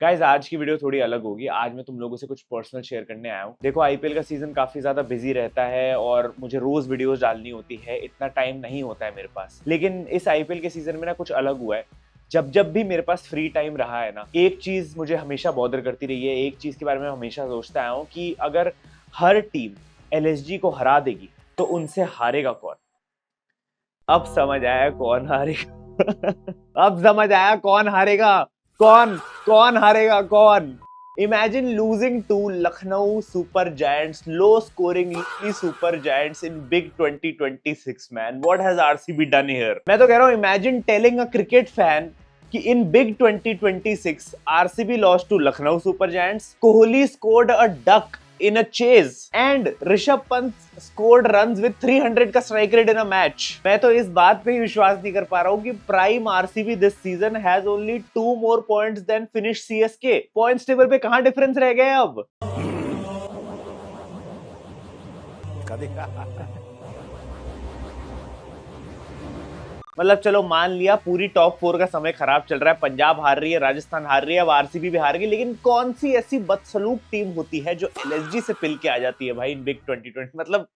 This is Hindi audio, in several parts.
गाइज आज की वीडियो थोड़ी अलग होगी। आज मैं तुम लोगों से कुछ पर्सनल शेयर करने आया हूँ। देखो आईपीएल का सीजन काफी ज्यादा बिजी रहता है और मुझे रोज वीडियोस डालनी होती है, इतना टाइम नहीं होता है मेरे पास। लेकिन इस आईपीएल के सीजन में ना कुछ अलग हुआ है। जब जब भी मेरे पास फ्री टाइम रहा है ना, एक चीज मुझे हमेशा बॉदर करती रही है, एक चीज के बारे में हमेशा सोचता आया हूँ कि अगर हर टीम एलएसजी को हरा देगी तो उनसे हारेगा कौन। अब समझ आया कौन हारेगा। अब समझ आया कौन हारेगा। कौन कौन हारेगा कौन। Imagine losing to Lucknow super giants, low scoring super giants in big 2026 man. What has RCB done here. मैं तो कह रहा हूं imagine telling a cricket fan कि in big 2026 RCB lost to Lucknow super giants, Kohli scored a duck in a chase and Rishabh Pant scored runs with 300 का strike rate in a match। मैं तो इस बात पे ही विश्वास नहीं कर पा रहा हूँ कि prime RCB this season has only 2 more points than finished CSK. Points table पे कहां डिफरेंस रह गए अब। मतलब चलो मान लिया पूरी टॉप 4 का समय खराब चल रहा है, पंजाब हार रही है, राजस्थान हार रही है, अब आरसीबी भी हार गई, लेकिन कौन सी ऐसी बदसलूक टीम होती है जो एलएसजी से पिल के आ जाती है भाई इन बिग 2020। मतलब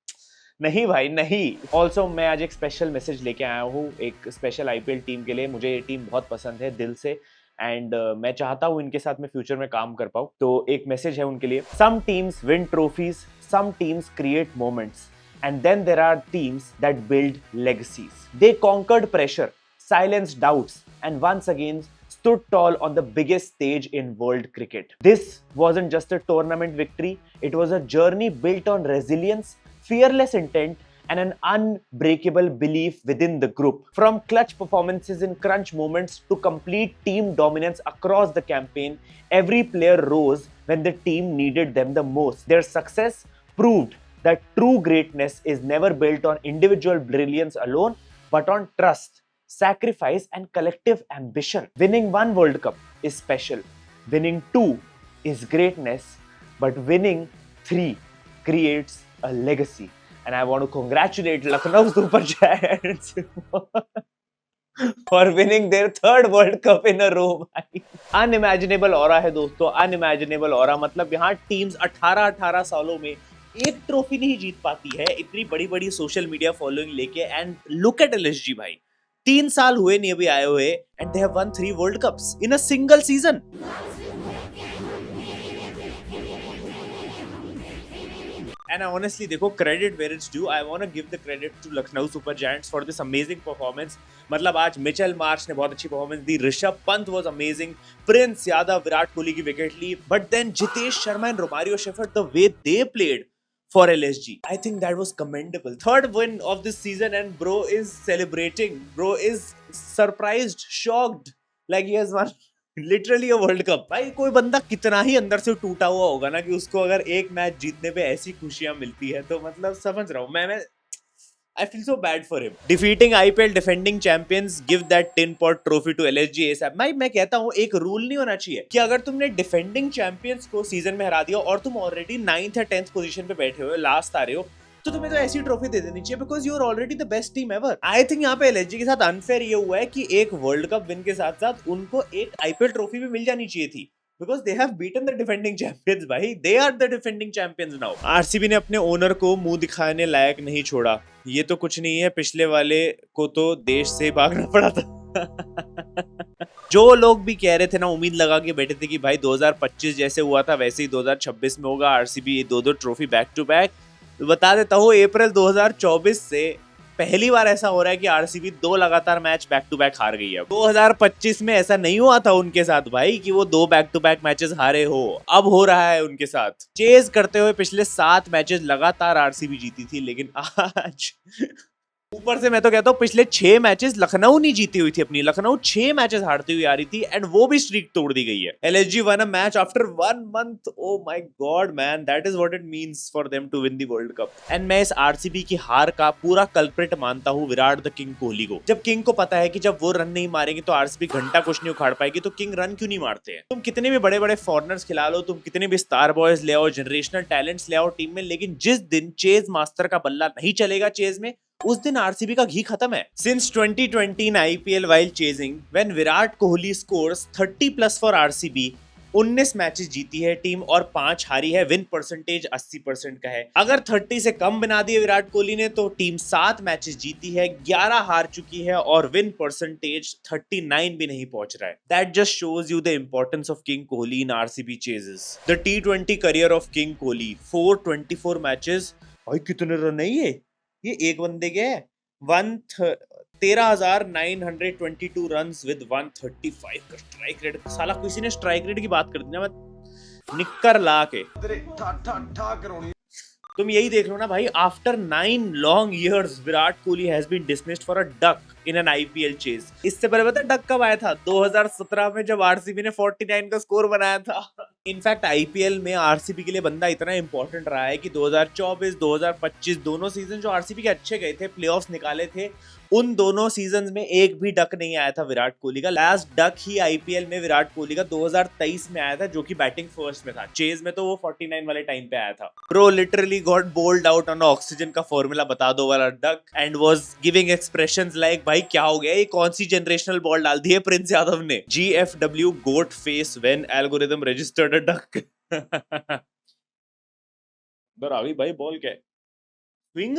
नहीं भाई नहीं। ऑल्सो मैं आज एक स्पेशल मैसेज लेके आया हूँ एक स्पेशल आईपीएल टीम के लिए। मुझे ये टीम बहुत पसंद है दिल से एंड मैं चाहता हूँ इनके साथ मैं फ्यूचर में काम कर पाऊँ। तो एक मैसेज है उनके लिए। Some teams win trophies, some teams create moments, and then there are teams that build legacies. They conquered pressure, silenced doubts, and once again stood tall on the biggest stage in world cricket. This wasn't just a tournament victory, it was a journey built on resilience, fearless intent, and an unbreakable belief within the group. From clutch performances in crunch moments to complete team dominance across the campaign, every player rose when the team needed them the most. Their success proved that true greatness is never built on individual brilliance alone, but on trust, sacrifice, and collective ambition. Winning one World Cup is special, winning two is greatness, but winning 3 creates a legacy. And I want to congratulate Lucknow Super Giants for winning their 3rd World Cup in a row भाई। अनइमेजिनेबल ऑरा है दोस्तों, अनइमेजिनेबल ऑरा। मतलब यहाँ टीम्स 18-18 सालों में एक ट्रॉफी नहीं जीत पाती है, इतनी बड़ी बड़ी सोशल मीडिया फॉलोइंग लेके। एंड लुक एट एलएसजी भाई, 3 साल हुए नहीं अभी आए हुए and they have one 3 world cups in a single season. And honestly, देखो credit where it's due. I want to give the credit to Lucknow Super Giants for this amazing performance. मतलब आज मिचेल मार्श ने बहुत अच्छी परफॉर्मेंस दी, ऋषभ पंत was amazing, प्रिंस यादव, विराट कोहली की विकेट ली, but then Jitesh Sharma and Romario Shepherd, the way they played for LSG, I think that was commendable. 3rd win of this season and bro is celebrating. Bro is surprised, shocked, like he has won literally a world cup. भाई कोई बंदा कितना ही अंदर से टूटा हुआ होगा ना कि उसको अगर एक मैच जीतने पे ऐसी खुशियां मिलती है, तो मतलब समझ रहा हूं मैं I feel so bad for him. Defeating IPL defending champions give that tin pot trophy to LSG ASAP. मैं कहता हूँ एक रूल नहीं होना चाहिए कि अगर तुमने डिफेंडिंग चैंपियंस को सीजन में हरा दिया और तुम ऑलरेडी 9th या 10th पोजीशन पे बैठे हो, लास्ट आ रहे हो, तो तुम्हें तो ऐसी ट्रॉफी दे देनी चाहिए because you are already the best team ever. I think यहाँ पे एलएसजी के साथ अनफेयर ये हुआ है कि एक वर्ल्ड कप विन के साथ साथ उनको एक आईपीएल ट्रॉफी भी मिल जानी चाहिए थी because they have beaten the defending champions भाई। they are the defending champions now। RCB ने अपने ओनर को मुंह दिखाने लायक नहीं छोड़ा। ये तो कुछ नहीं है, पिछले वाले को तो देश से भागना पड़ा था। जो लोग भी कह रहे थे ना, उम्मीद लगा के बैठे थे कि भाई 2025 जैसे हुआ था वैसे ही 2026 में होगा, RCB 2-2 trophy back to back. बता देता हूँ अप्रैल 2024 से पहली बार ऐसा हो रहा है कि आरसीबी 2 लगातार मैच बैक टू बैक हार गई है। 2025 में ऐसा नहीं हुआ था उनके साथ भाई कि वो 2 बैक टू बैक मैचेस हारे हो, अब हो रहा है उनके साथ। चेज करते हुए पिछले 7 मैचेस लगातार आरसीबी जीती थी, लेकिन आज ऊपर से मैं तो कहता हूँ पिछले 6 मैचेस लखनऊ नहीं जीती हुई थी अपनी। लखनऊ 6 मैचेस हारती हुई आ रही थी एंड वो भी स्ट्रीक तोड़ दी गई है। LSG won a match after 1 month. Oh my god man, that is what it means for them to win the world cup. And मैं इस आरसीबी की हार का पूरा कल्प्रिट मानता हूँ विराट द किंग कोहली को। जब किंग को पता है कि जब वो रन नहीं मारेंगे तो आरसीबी घंटा कुछ नहीं उखाड़ पाएगी, तो किंग रन क्यों नहीं मारते हैं। तुम कितने भी बड़े बड़े फॉरनर्स खिला लो, तुम कितने भी स्टार बॉयज ले आओ, जनरेशनल टैलेंट्स ले आओ टीम में, लेकिन जिस दिन चेज मास्टर का बल्ला नहीं चलेगा चेज में, उस दिन आरसीबी का घी खत्म है। Since 2020 in IPL while chasing, when Virat Kohli scores 30 plus for RCB, 19 matches जीती है टीम और 5 हारी है। विन परसेंटेज 80% का है। अगर 30 से कम बना दिए विराट कोहली ने तो टीम 7 मैचेस जीती है, 11 हार चुकी है और विन परसेंटेज 39 भी नहीं पहुंच रहा है। That just shows you the importance of king Kohli in RCB ceases. The T20 career of king Kohli, 424 matches. भाई कितने रन है ये एक बंदे के है। 13,922 रन्स विद 135 का स्ट्राइक रेट। साला किसी ने स्ट्राइक रेट की बात कर दी ना, मैं निक्कर ला के तुम यही देख लो ना भाई। After 9 long years Virat Kohli has been dismissed for a duck in an IPL chase. इससे पहले पता डक कब आया था? 2017 में जब आरसीबी ने 49 का स्कोर बनाया था। इनफैक्ट आईपीएल में आरसीबी के लिए बंदा इतना इंपॉर्टेंट रहा है कि 2024 2025 दोनों सीजन जो आरसीबी के अच्छे गए थे, प्लेऑफ्स निकाले थे, उन दोनों सीजन्स में एक भी डक नहीं आया था विराट कोहली का। लास्ट डक ही आईपीएल में विराट कोहली का 2023 में आया था, जो कि बैटिंग फर्स्ट में था। चेज में तो वो 49 वाले टाइम पे आया था। Pro literally got bold out on oxygen का फॉर्मूला बता दो वाला duck and was giving expressions like भाई क्या हो गया, ये कौन सी जनरेशनल बॉल डाल दी है प्रिंस यादव ने। GFW goat face when algorithm registered a duck. आ गई भाई बॉल क्या है? स्विंग,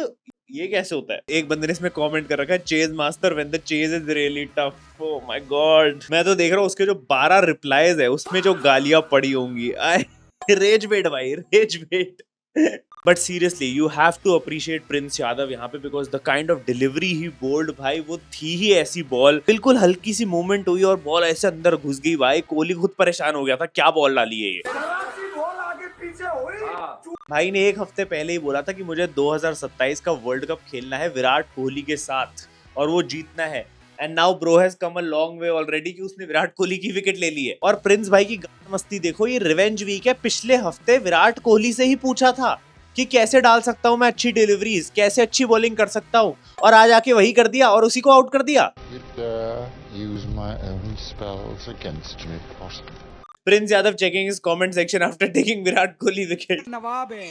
ये कैसे होता है? एक बंदे ने इसमें कमेंट कर रखा है, chase master when the chase is really tough. Oh my God, मैं तो देख रहा हूँ उसके जो 12 रिप्लाईज है उसमें जो गालियां पड़ी होंगी। आई रेज बेट भाई, raise bat. But seriously you have to appreciate Prince Yadav यहाँ पे, because the kind of delivery he bowled भाई, वो थी ही ऐसी बॉल। बिल्कुल हल्की सी मूवमेंट हुई और बॉल ऐसे अंदर घुस गई भाई। कोहली खुद परेशान हो गया था, क्या बॉल डाली है ये। भाई ने एक हफ्ते पहले ही बोला था कि मुझे 2027 का वर्ल्ड कप खेलना है विराट कोहली के साथ और वो जीतना है। And now bro has come a long way already कि उसने विराट कोहली की विकेट ले ली है। और प्रिंस भाई की मस्ती देखो, ये रिवेंज वीक है। पिछले हफ्ते विराट कोहली से ही पूछा था कि कैसे डाल सकता हूं मैं अच्छी डिलीवरीज, कैसे अच्छी बॉलिंग कर सकता हूं, और आज आके वही कर दिया और उसी को आउट कर दिया। Prince Yadav checking his comment section after taking Virat Kohli wicket. नवाब है,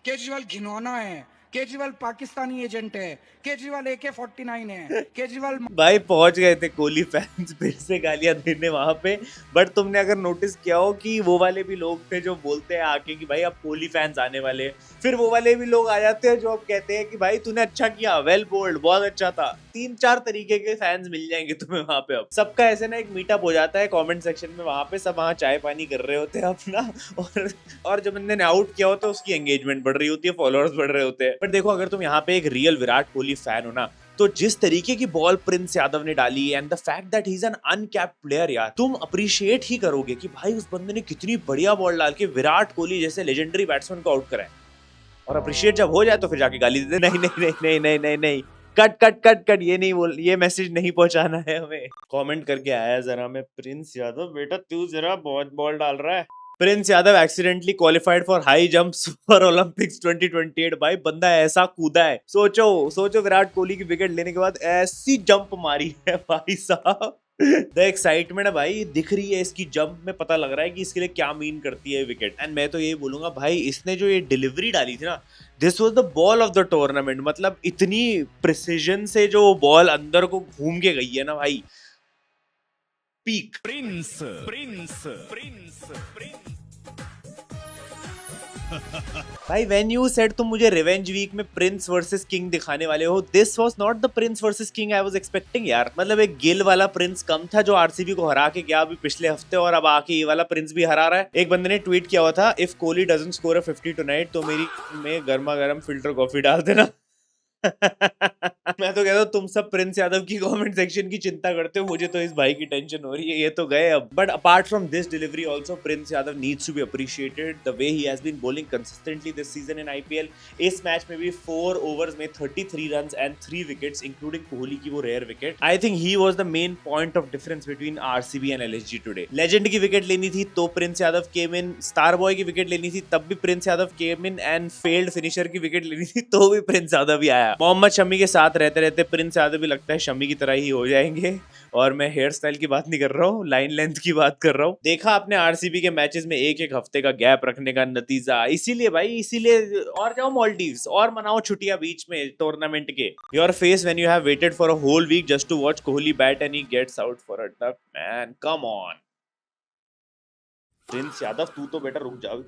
केजरीवाल घिनौना है, केजरीवाल पाकिस्तानी एजेंट है, केजरीवाल AK-49 है, केजरीवाल। भाई पहुंच गए थे कोहली फैंस फिर से गालियां देने वहां पे। बट तुमने अगर नोटिस किया हो कि वो वाले भी लोग थे जो बोलते हैं आके कि भाई अब कोहली फैंस आने वाले, फिर वो वाले भी लोग आ जाते हैं जो अब कहते हैं कि भाई तूने अच्छा किया, वेल बोल्ड, बहुत अच्छा था। 3-4 तरीके के फैंस मिल जाएंगे तुम्हें वहां पे। अब सबका ऐसे ना एक मीटअप हो जाता है कमेंट सेक्शन में, वहां पे सब वहां चाय पानी कर रहे होते हैं अपना, और जब बंदे ने आउट किया होता है उसकी एंगेजमेंट बढ़ रही होती है, फॉलोअर्स बढ़ रहे होते हैं। बट देखो अगर तुम यहाँ पे एक रियल विराट कोहली फैन हो ना, तो जिस तरीके की बॉल प्रिंस यादव ने डाली and the fact that he is an uncapped player, यार तुम अप्रिशिएट ही करोगे कि भाई उस बंदे ने कितनी बढ़िया बॉल डाल के विराट कोहली जैसे लेजेंडरी बैट्समैन को आउट कराया। और अप्रिशिएट जब हो जाए तो फिर जाके गाली दे दे, नहीं नहीं नहीं नहीं नहीं नहीं नहीं, कट कट कट कट, ये नहीं बोल, ये मैसेज नहीं पहुंचाना है हमें। कमेंट करके आया जरा मैं, प्रिंस यादव बेटा तू जरा बहुत बॉल डाल रहा है। Prince Yadav accidentally qualified for high jumps for Olympics 2028। भाई बंदा ऐसा कूदा है, सोचो सोचो विराट कोहली की विकेट लेने के बाद ऐसी जंप मारी है भाई साहब। द एक्साइटमेंट है भाई दिख रही है इसकी जंप में, पता लग रहा है कि इसके लिए क्या मीन करती है विकेट। एंड मैं तो यही बोलूंगा भाई, इसने जो ये डिलीवरी डाली थी ना, this was the ball of the tournament. मतलब इतनी प्रिसीजन से जो बॉल अंदर को घूम के गई है ना भाई, peak. Prince Prince Prince Prince भाई व्हेन यू सेड तुम मुझे रिवेंज वीक में प्रिंस वर्सेस किंग दिखाने वाले हो, this was not the Prince versus king I was expecting यार। मतलब एक गिल वाला प्रिंस कम था जो आरसीबी को हरा के गया अभी पिछले हफ्ते, और अब आके ये वाला प्रिंस भी हरा रहा है। एक बंदे ने ट्वीट किया हुआ था, if Kohli doesn't score a 50 tonight तो मेरी में गर्मा गर्म फिल्टर कॉफी डाल देना। मैं तो कहता हूँ तुम सब प्रिंस यादव की कमेंट सेक्शन की चिंता करते हो, मुझे तो इस भाई की टेंशन हो रही है, ये तो गए अब। But apart from this delivery also Prince Yadav needs to be appreciated the way he has been bowling consistently this season in IPL. इस मैच में भी 4 ओवर्स में 33 runs and 3 wickets including Kohli की वो rare wicket. I think he was the main point of difference between RCB and LSG today. Legend की विकेट लेनी थी तो Prince Yadav came in, star boy की विकेट लेनी थी तब भी Prince Yadav came in, and failed finisher की विकेट लेनी थी तो भी प्रिंस यादव ही आया। मोहम्मद शमी के साथ रहते रहते प्रिंस यादव भी लगता है शमी की तरह ही हो जाएंगे। और मैं हेयर स्टाइल की बात नहीं कर रहा हूँ, लाइन लेंथ की बात कर रहा हूँ। देखा आपने आरसीबी के मैचेस में एक एक हफ्ते का गैप रखने का नतीजा। इसीलिए भाई, इसीलिए और जाओ मालदीव्स और मनाओ छुट्टियां बीच में टूर्नामेंट के। Your face when you have waited for a whole week just to watch Kohli bat and he gets out for a duck, man come on. Prince Yadav तू तो बेटा रुक जाओ।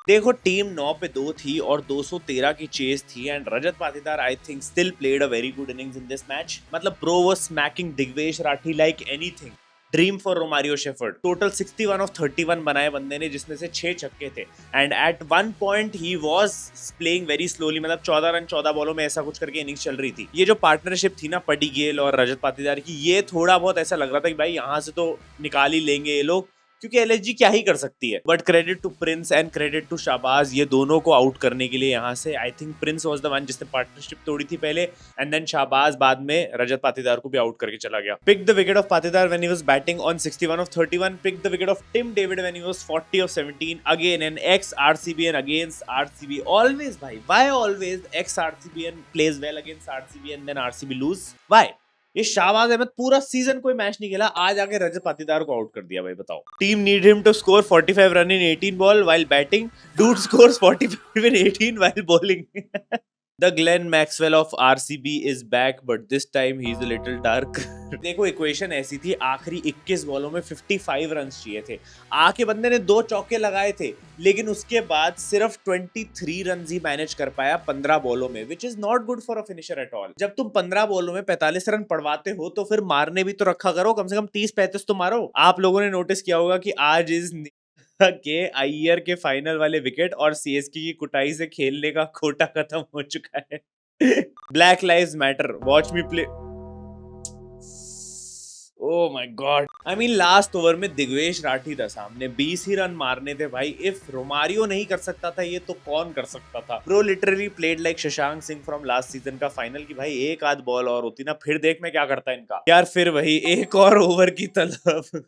देखो टीम 9 पे 2 थी और 213 की चेस थी and Rajat Patidar I think still played a very good innings in this match. मतलब bro was smacking Digvesh Rathi like anything. Dream for Romario Shepherd. Total 61 off 31 बनाए बंदे ने, जिसमें से 6 छक्के थे and at one point he was playing very slowly. मतलब 14 रन 14 बॉलों में ऐसा कुछ करके इनिंग्स चल रही थी। ये जो पार्टनरशिप थी ना पडी गेल और रजत पाटीदार की, ये थोड़ा बहुत ऐसा लग रहा था कि भाई यहाँ से तो निकाल ही लेंगे ये लोग, क्योंकि एलएसजी क्या ही कर सकती है। But credit to Prince and credit to Shahbaz, ये दोनों को आउट करने के लिए यहाँ से I think Prince was the one जिसने पार्टनरशिप तोड़ी थी पहले एंड देन शाहबाज बाद में रजत पाटीदार को भी आउट करके चला गया। Pick the wicket of Patidar when he was batting on 61 off 31। Pick the wicket of Tim David when he was 40 off 17 again an ex RCBian against RCB. Always भाई, why always ex RCBian plays well against RCB and then RCB lose? Why? ये शाहबाज अहमद पूरा सीजन कोई मैच नहीं खेला, आज आके रजत पाटीदार को आउट कर दिया भाई, बताओ। Team need him to score 45 run in 18 ball while batting, dude scores 45 in 18 while bowling. The Glenn Maxwell of RCB is back, but this time he's a little dark. देखो इक्वेशन ऐसी थी, आखिरी 21 बॉलों में 55 रन चाहिए थे। आके बंदे ने 2 चौके लगाए थे, लेकिन उसके बाद सिर्फ 23 रन ही मैनेज कर पाया 15 बॉलों में, which is not good for a finisher at all. जब तुम 15 बॉलों में 45 रन पड़वाते हो तो फिर मारने भी तो रखा करो, कम से कम 30-35 तो मारो। आप लोगों ने नोटिस किया होगा कि आज इस के अय्यर के फाइनल वाले विकेट और सीएसके की कुटाई से खेलने का कोटा खत्म हो चुका है। Black lives matter, watch me play. Oh my God, I mean last over में दिग्वेश राठी था सामने, 20 ही रन मारने थे भाई। इफ रोमारियो नहीं कर सकता था ये, तो कौन कर सकता था? Bro literally played like Shashank Singh from last season का फाइनल की भाई एक आध बॉल और होती ना, फिर देख मैं क्या करता इनका यार। फिर वही एक और ओवर की तलब।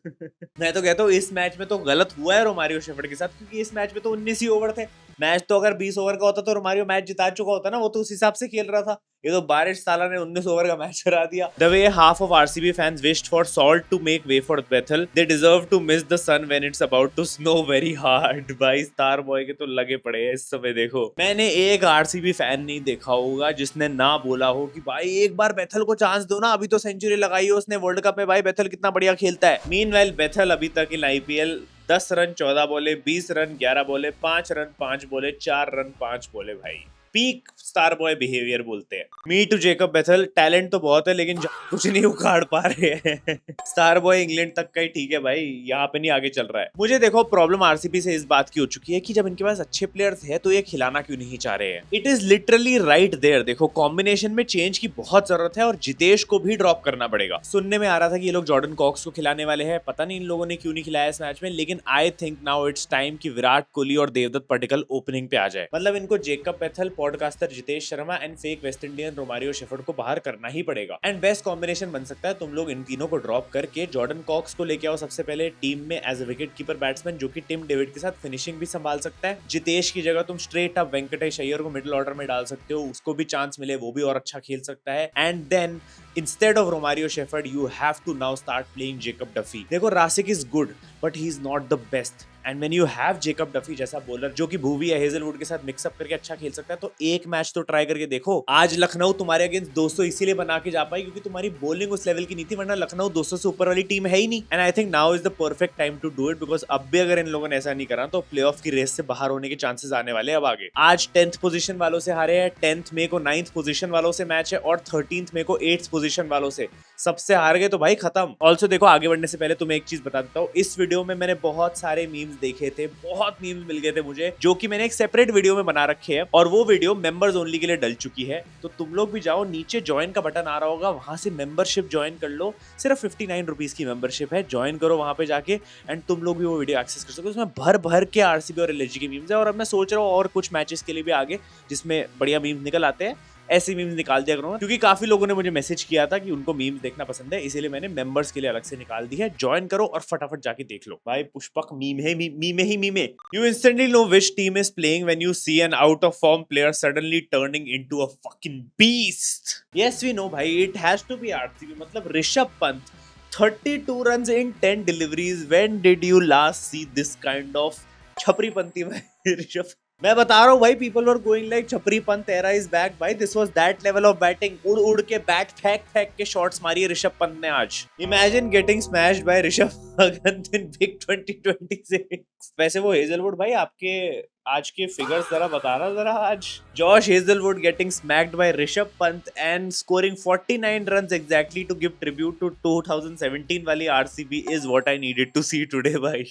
मैं तो कहता हूँ इस मैच में तो गलत हुआ है रोमारियो शेफर्ड के साथ, क्योंकि इस मैच में तो 19 ही ओवर थे। मैच तो अगर 20 ओवर का होता तो रोमारियो मैच जिता चुका होता ना, वो तो उस हिसाब से खेल रहा था। ये तो बारिश साला ने 19 ओवर का मैच हरा दिया। The way half of RCB fans wished for Salt to make way for Bethell, they deserve to miss the sun when it's about to snow very hard. भाई स्टार बॉय के तो लगे पड़े हैं इस समय। देखो मैंने एक आरसीबी फैन नहीं देखा होगा जिसने ना बोला हो कि भाई एक बार बेथल को चांस दो ना, अभी तो सेंचुरी लगाई है उसने वर्ल्ड कप में, भाई बेथल कितना बढ़िया खेलता है। मीनवाइल बेथल अभी तक इन आईपीएल 10 रन 14 बोले, 20 रन 11 बोले, 5 रन 5 बोले, 4 रन 5 बोले। भाई पीक स्टार बॉय बिहेवियर बोलते हैं। Me too Jacob Bethell, talent तो बहुत है लेकिन कुछ नहीं उखाड़ पा रहे हैं। स्टार बॉय इंग्लैंड तक का ही ठीक है भाई, यहाँ पे नहीं आगे चल रहा है। मुझे देखो प्रॉब्लम आरसीबी से इस बात की हो चुकी है कि जब इनके पास अच्छे प्लेयर्स है तो ये खिलाना क्यों नहीं चाह रहे हैं। It is literally right there. देखो कॉम्बिनेशन में चेंज की बहुत जरूरत है और जितेश को भी ड्रॉप करना पड़ेगा। सुनने में आ रहा था कि ये लोग जॉर्डन कॉक्स को खिलाने वाले हैं, पता नहीं इन लोगों ने क्यों नहीं खिलाया इस मैच में, लेकिन आई थिंक नाउ इट्स टाइम कि विराट कोहली और देवदत्त पडिक्कल ओपनिंग पे आ जाए। मतलब इनको Jacob Bethell, podcaster Jitesh Sharma and fake West Indian Romario Shepherd को बाहर करना ही पड़ेगा। एंड बेस्ट कॉम्बिनेशन बन सकता है तुम लोग इन तीनों को ड्रॉप करके जॉर्डन कॉक्स को लेके आओ सबसे पहले टीम में as a wicket keeper batsman, जो कि टिम डेविड के साथ फिनिशिंग भी संभाल सकता है। जितेश की जगह तुम स्ट्रेट अप वेंकटेश अय्यर को मिडिल ऑर्डर में डाल सकते हो, उसको भी चांस मिले, वो भी और अच्छा खेल सकता है। And then instead of Romario Shepherd you have to now start playing Jacob Duffy. देखो Rasikh is good but he is not the best, and when you have Jacob Duffy जैसा बॉलर जो कि भूवी या हेजलवुड के साथ मिक्सअप करके अच्छा खेल सकता है, तो एक मैच तो ट्राई करके देखो। आज लखनऊ तुम्हारे अगेंस्ट 200 इसीलिए बना के जा पाई क्योंकि तुम्हारी बॉलिंग उस लेवल की नहीं थी, वरना लखनऊ 200 से ऊपर वाली टीम है ही नहीं। And I think now is the perfect time to do it, because अब भी अगर इन लोगों ने ऐसा नहीं करा तो प्लेऑफ की रेस से बाहर होने के चांसेस आने वाले हैं अब आगे। आज 10th पोजीशन वालों से हारे हैं, 10th मई को 9th पोजीशन वालों से मैच है और 13th मई को 8th पोजीशन वालों से, सबसे हार गए तो भाई खत्म। ऑल्सो देखो आगे बढ़ने से पहले तुम्हें एक चीज बता देता हूँ, इस वीडियो में मैंने बहुत सारे मीम्स देखे थे, बहुत मीम्स मिल गए थे मुझे, जो कि मैंने एक सेपरेट वीडियो में बना रखे हैं और वो वीडियो मेंबर्स ओनली के लिए डल चुकी है। तो तुम लोग भी जाओ, नीचे ज्वाइन का बटन आ रहा होगा, वहां से मेंबरशिप ज्वाइन कर लो। सिर्फ 59 रुपीज की मेंबरशिप है, ज्वाइन करो वहां पे जाके एंड तुम लोग भी वो वीडियो एक्सेस कर सकते हो। उसमें भर भर के आरसीबी और एलएसजी के मीम्स है और अब मैं सोच रहा हूँ और कुछ मैचेस के लिए भी आगे जिसमें बढ़िया मीम्स निकल आते हैं, ऐसे मीम्स निकाल दिया करूंगा, क्योंकि काफी लोगों ने मुझे मैसेज किया था कि उनको मीम्स देखना पसंद है, इसीलिए मैंने मेंबर्स के लिए अलग से निकाल दी है। ज्वाइन करो और फटाफट जाके देख लो। भाई पुष्पक मीम है, मीमे ही मीमे। You instantly know which team is playing when you see an out of form player suddenly turning into a fucking beast. Yes we know भाई, it has to be RCB. मतलब Rishabh Pant 32 runs in 10 deliveries. When did you last see this kind of छपरीपंती भाई ऋषभ? मैं बता रहा हूँ भाई, पीपल वर गोइंग लाइक छपरी पंत एरा इज बैक भाई। This was that level of batting. उड़ उड़ के बैट फेंक फेंक के शॉट्स मारी है ऋषभ पंत ने आज। Imagine getting smashed by Rishabh Pant in big 2026। वैसे वो हेजलवुड भाई, आपके आज के फिगर्स जरा बताना जरा आज। Josh Hazlewood getting smacked by Rishabh Pant and scoring 49 runs exactly to give tribute to 2017 वाली RCB is what I needed to see today भाई।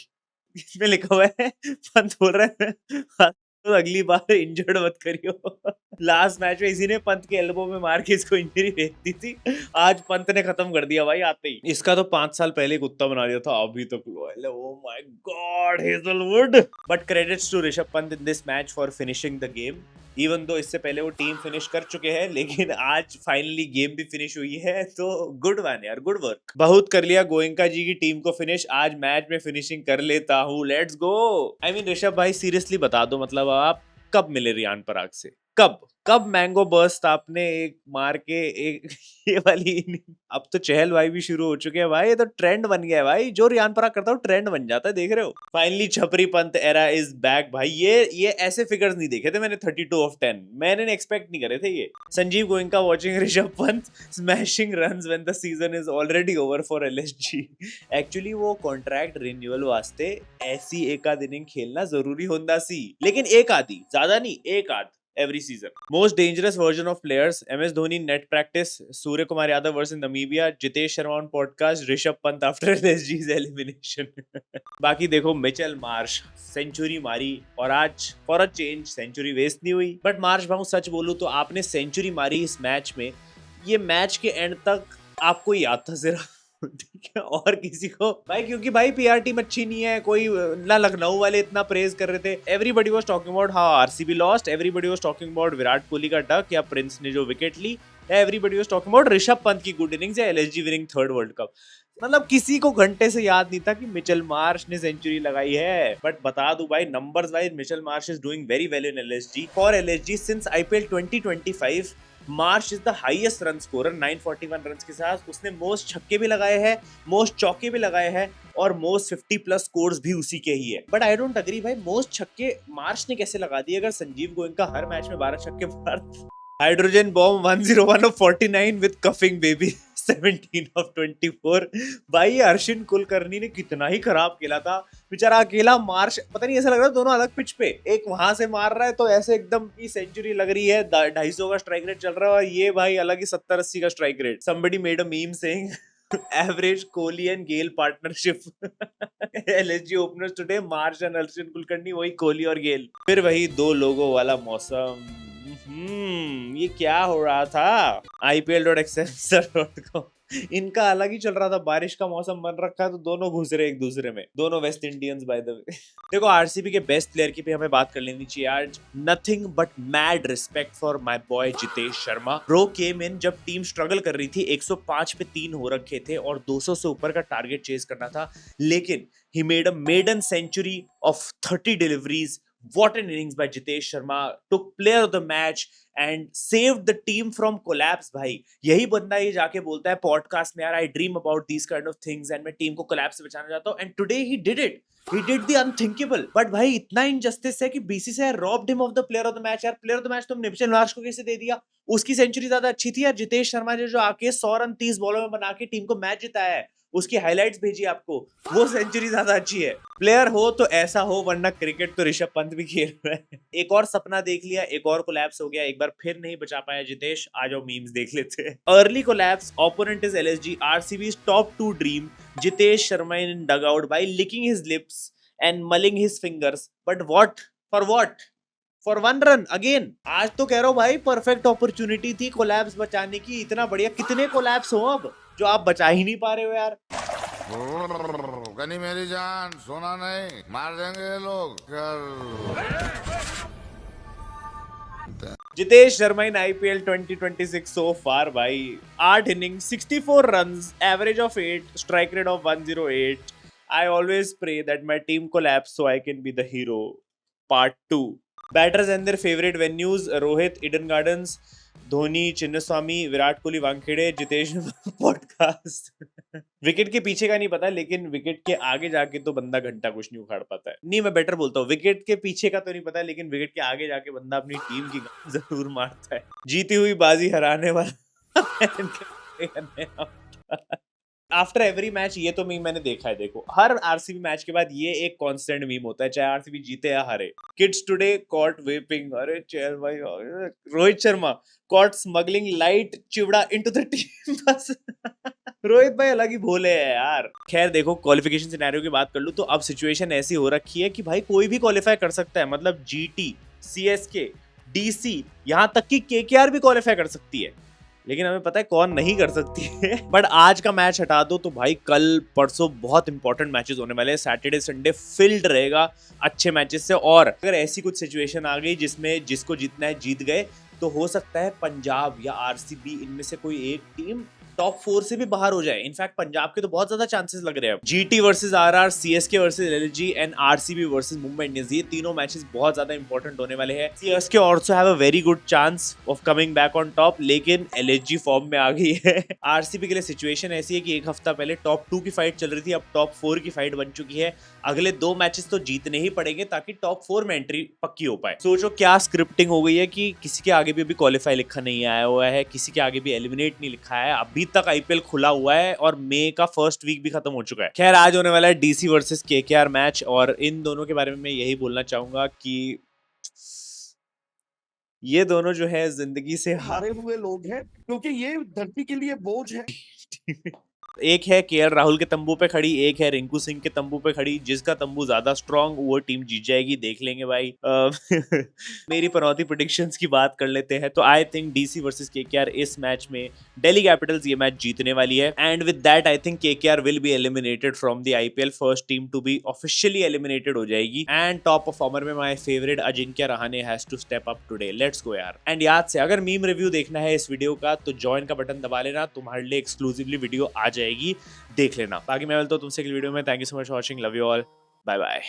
इसमें लिखा हुआ है, पंत बोल रहा है तो अगली बार इंजर्ड मत करियो। लास्ट मैच में इसी ने पंत के एल्बो में मार के इसको इंजरी भेज दी थी। आज पंत ने खत्म कर दिया भाई आते ही। इसका तो 5 साल पहले कुत्ता बना दिया था, अभी तक लॉयल है। Oh my God Hazlewood. But credits to Rishabh Pant in this match for finishing the game. Even though इससे पहले वो टीम फिनिश कर चुके हैं, लेकिन आज फाइनली गेम भी फिनिश हुई है, तो गुड वन यार, गुड वर्क। बहुत कर लिया गोयंका जी की टीम को फिनिश, आज मैच में फिनिशिंग कर लेता हूँ। Let's go. I mean Rishabh भाई सीरियसली बता दो, मतलब आप कब मिले रियान पराग से? कब मैंगो बर्स्ट आपने एक मार के एक ये वाली इनिंग। अब तो चहल भाई भी शुरू हो चुके हैं भाई, ये तो ट्रेंड बन गया है भाई। जो रियान पराग करता है ट्रेंड बन जाता है, देख रहे हो। फाइनली छपरी पंत एरा इज बैक भाई। ये ऐसे फिगर्स नहीं देखे थे मैंने 32 ऑफ 10, मैंने एक्सपेक्ट नहीं करे थे ये। Sanjeev Goenka watching Rishabh Pant smashing runs when the season is already over for LSG. Actually वो कॉन्ट्रैक्ट रिन्यूअल वास्ते ऐसी एक आध इनिंग खेलना जरूरी होता सी, लेकिन एक आधी, ज्यादा नहीं, एक आध every season. Most dangerous version of players: MS Dhoni net practice, Surya Kumar Yadav versus Namibia, Jitesh Sharma on podcast, Rishabh Pant after LSG's elimination. बाकी देखो, मिचेल मार्श सेंचुरी मारी और आज for a change century waste नहीं हुई। बट मार्श भाऊ सच बोलूं तो आपने सेंचुरी मारी इस मैच में, ये मैच के एंड तक आपको याद था सिर्फ, ठीक है, और किसी को भाई, क्योंकि भाई पीआर टीम अच्छी नहीं है कोई ना। लखनऊ वाले इतना प्रेज कर रहे थे, everybody was talking about how RCB lost, everybody was talking about Virat Kohli का डक या प्रिंस ने जो विकेट ली, everybody was talking about Rishabh Pant की गुड इनिंग्स या LSG winning third World Cup. मतलब किसी को घंटे से याद नहीं था कि मिचेल मार्श ने सेंचुरी लगाई है। बट बता दूं भाई, numbers wise Mitchell Marsh is doing very well in LSG. For LSG since IPL 2025 Marsh is the highest run scorer 941 run के साथ। उसने मोस्ट छक्के भी लगाए हैं, मोस्ट चौके भी लगाए हैं और मोस्ट 50 प्लस स्कोर्स भी उसी के ही है। बट आई डोंट अग्री भाई, मोस्ट छक्के मार्श ने कैसे लगा दिए अगर संजीव गोयंका हर मैच में 12 छक्के मार। Hydrogen bomb 101 of 49 with cuffing baby 17 of 24। भाई अर्शिन कुलकर्णी ने कितना ही खराब खेला था बेचारा, अकेला मार्श पता नहीं, ऐसा लग रहा है दोनों अलग पिच पे, एक वहां से मार रहा है तो ऐसे एकदम की सेंचुरी लग रही है, 250 का स्ट्राइक रेट चल रहा है, और ये भाई अलग ही 70-80 का strike rate. somebody made a meme saying average Kohli and Gayle partnership. LSG openers today Marsh and Arshin Kulkarni, वही कोहली और गेल। फिर वही दो लोगों वाला मौसम। ये क्या हो रहा था? IPL.com इनका अलग ही चल रहा था, बारिश का मौसम बन रखा है तो दोनों घुस रहे एक दूसरे में, दोनों West Indians by the way. देखो आरसीबी के बेस्ट प्लेयर की भी हमें बात कर लेनी चाहिए आज। Nothing but mad respect for my boy Jitesh Sharma. Bro came in जब टीम स्ट्रगल कर रही थी, 105 पे 3 हो रखे थे और 200 से ऊपर का टारगेट चेज करना था, लेकिन he made a maiden century of 30 deliveries. What an innings by Jitesh Sharma, took player of the match and saved the team from collapse भाई। यही बंदा ये जाके बोलता है पॉडकास्ट में, यार I dream about these kind of things and मैं टीम को collapse से बचाना चाहता हूँ, and today he did it। He did the unthinkable। But भाई इतना injustice है कि BCCI robbed him of the player of the match। यार player of the match तुमने मिचेल मार्श को कैसे दे दिया? उसकी सेंचुरी ज्यादा अच्छी थी यार। जितेश शर्मा ने जो आके 100 रन 30 बॉलों में बना के टीम को मैच जिताया है, उसकी हाइलाइट्स भेजी आपको, वो सेंचुरी ज्यादा अच्छी है। प्लेयर हो तो ऐसा हो, वरना क्रिकेट तो ऋषभ पंत भी खेल रहा है। एक और सपना देख लिया, एक और कोलैप्स हो गया, एक बार फिर नहीं बचा पाया जितेश। आ जाओ मीम्स देख लेते हैं। Early collapse, opponent is LSG, RCB's top 2 dream Jitesh Sharma in dugout by licking his lips and mulling his fingers, but what for what? For 1 run again. आज तो कह रहा हूँ भाई, परफेक्ट अपॉर्चुनिटी थी कोलैप्स बचाने की, इतना बढ़िया। कितने कोलैप्स हो अब जो आप बचा ही नहीं पा रहे हो यार। गनी मेरी जान, सोना नहीं, मार देंगे ये लोग। जितेश शर्मा इन IPL 2026 so far भाई, 8 innings, 64 runs, average of 8, strike rate of 108। I always pray that my team collapse so I can be the hero. Part 2. Batters and their favorite venues: Rohit, Eden Gardens, Dhoni, Chinnaswamy, Virat Kohli, Wankhede, Jitesh podcast. Wicket के पीछे का नहीं पता, लेकिन विकेट के आगे जाके तो बंदा घंटा कुछ नहीं उखाड़ पाता है। नहीं, मैं बेटर बोलता हूँ, विकेट के पीछे का तो नहीं पता, लेकिन विकेट के आगे जाके बंदा अपनी टीम की जरूर मारता है। जीती हुई बाजी हराने वाला आफ्टर एवरी मैच, ये तो मैंने देखा है। देखो, हर आरसीबी मैच के बाद ये एक कांस्टेंट मीम होता है, चाहे आरसीबी जीते या हारे। किड्स टुडे कॉट वेपिंग, अरे चल भाई, Rohit Sharma caught smuggling light chivda into the team. बस रोहित भाई अलग ही भोले है यार। खैर देखो, क्वालिफिकेशन सिनेरियो की बात कर लूं तो अब सिचुएशन ऐसी हो रखी है कि भाई कोई भी क्वालिफाई कर सकता है। मतलब जीटी, सीएसके, डीसी, यहां तक कि केकेआर भी क्वालिफाई कर सकती है, लेकिन हमें पता है कौन नहीं कर सकती है। बट आज का मैच हटा दो तो भाई कल परसों बहुत इंपॉर्टेंट मैचेस होने वाले हैं। सैटरडे संडे फिल्ड रहेगा अच्छे मैचेस से। और अगर ऐसी कुछ सिचुएशन आ गई जिसमें जिसको जीतना है जीत गए, तो हो सकता है पंजाब या आरसीबी इनमें से कोई एक टीम टॉप 4 से भी बाहर हो जाए। इनफैक्ट पंजाब के तो बहुत ज्यादा चांसेस लग रहे हैं। GT versus RR, CSK versus LG and RCB versus Mumbai Indians, ये तीनों मैचेस बहुत ज्यादा इंपॉर्टेंट होने वाले हैं। CSK also have a very good chance of coming back on top, लेकिन एलजी फॉर्म में आ गई है। आरसीबी के लिए सिचुएशन ऐसी है कि एक हफ्ता पहले टॉप 2 की फाइट चल रही थी, अब टॉप 4 की फाइट बन चुकी है। अगले 2 मैचेस तो जीतने ही पड़ेंगे ताकि टॉप 4 में एंट्री पक्की हो पाए। सोचो क्या स्क्रिप्टिंग हो गई है कि किसी के आगे भी अभी क्वालिफाई लिखा नहीं आया हुआ है, किसी के आगे भी एलिमिनेट नहीं लिखा है। अभी तक आईपीएल खुला हुआ है और मई का फर्स्ट वीक भी खत्म हो चुका है। खैर, आज होने वाला है डीसी वर्सेस केकेआर मैच, और इन दोनों के बारे में मैं यही बोलना चाहूंगा कि ये दोनों जो है जिंदगी से हारे हुए लोग हैं, क्योंकि ये धरती के लिए बोझ है। एक है केएल राहुल के तंबू पे खड़ी, एक है रिंकू सिंह के तंबू पे खड़ी। जिसका तंबू ज्यादा स्ट्रांग वो टीम जीत जाएगी, देख लेंगे भाई। मेरी पनौती प्रेडिक्शंस की बात कर लेते हैं तो I think DC versus KKR इस मैच में दिल्ली कैपिटल्स ये मैच जीतने वाली है। And with that I think KKR will be eliminated from the IPL. First team to be officially eliminated हो जाएगी। एंड टॉप परफॉर्मर में my favourite Ajinkya Rahane has to step up today. Let's go यार। एंड याद से, अगर मीम रिव्यू देखना है इस वीडियो का तो ज्वाइन का बटन दबा लेना, तुम्हारे लिए एक्सक्लूसिवली वीडियो आ जाएगी, देख लेना। बाकी मैं बोलता हूं तुमसे अगली वीडियो में। Thank you so much for watching, love you all, bye bye.